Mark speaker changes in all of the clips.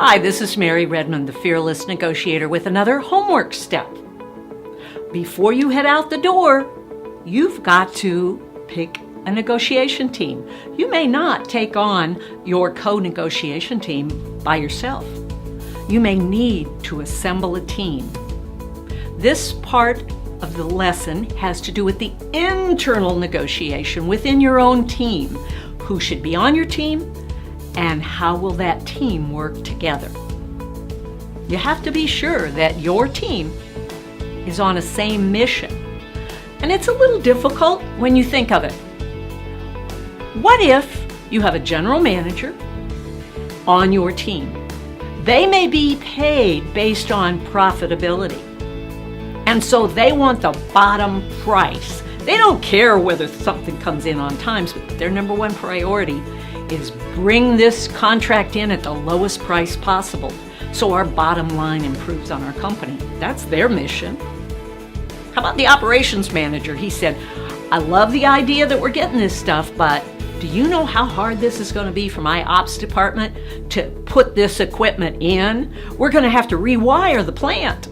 Speaker 1: Hi, this is Mary Redmond, the Fearless Negotiator, with another homework step. Before you head out the door, you've got to pick a negotiation team. You may not take on your co-negotiation team by yourself. You may need to assemble a team. This part of the lesson has to do with the internal negotiation within your own team. Who should be on your team, and how will that team work together? You have to be sure that your team is on a same mission. And it's a little difficult when you think of it. What if you have a general manager on your team? They may be paid based on profitability. And so they want the bottom price. They don't care whether something comes in on time, but their number one priority is bring this contract in at the lowest price possible so our bottom line improves on our company. That's their mission. How about the operations manager? He said, I love the idea that we're getting this stuff, but do you know how hard this is going to be for my ops department to put this equipment in? We're going to have to rewire the plant.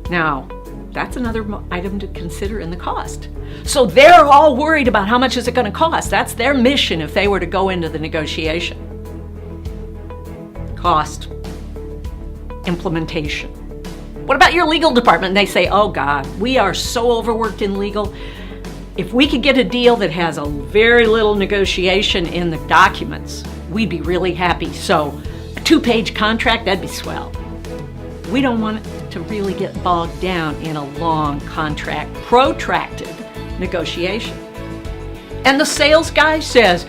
Speaker 1: Now, that's another item to consider in the cost. So they're all worried about how much is it going to cost. That's their mission if they were to go into the negotiation. Cost. Implementation. What about your legal department? And they say, oh God, we are so overworked in legal. If we could get a deal that has a very little negotiation in the documents, we'd be really happy. So a 2-page contract, that'd be swell. We don't want to really get bogged down in a long contract, protracted negotiation. And the sales guy says,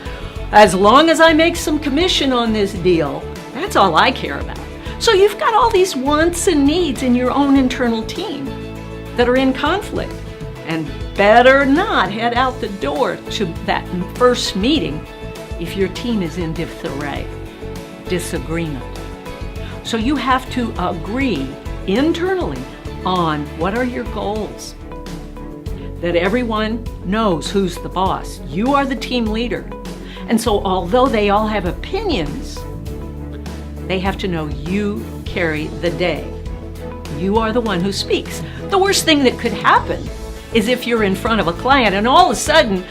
Speaker 1: as long as I make some commission on this deal, that's all I care about. So you've got all these wants and needs in your own internal team that are in conflict, and better not head out the door to that first meeting if your team is in disarray, disagreement. So you have to agree internally on what are your goals, that everyone knows who's the boss. You are the team leader. And so although they all have opinions, they have to know you carry the day. You are the one who speaks. The worst thing that could happen is if you're in front of a client and all of a sudden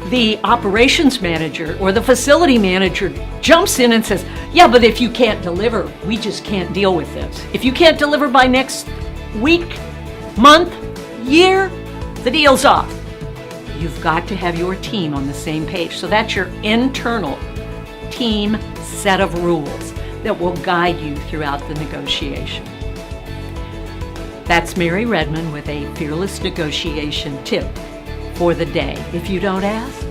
Speaker 1: the operations manager or the facility manager jumps in and says, yeah, but if you can't deliver, we just can't deal with this. If you can't deliver by next week, month, year, the deal's off. You've got to have your team on the same page. So that's your internal team set of rules that will guide you throughout the negotiation. That's Mary Redmond with a fearless negotiation tip for the day. If you don't ask,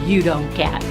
Speaker 1: you don't get.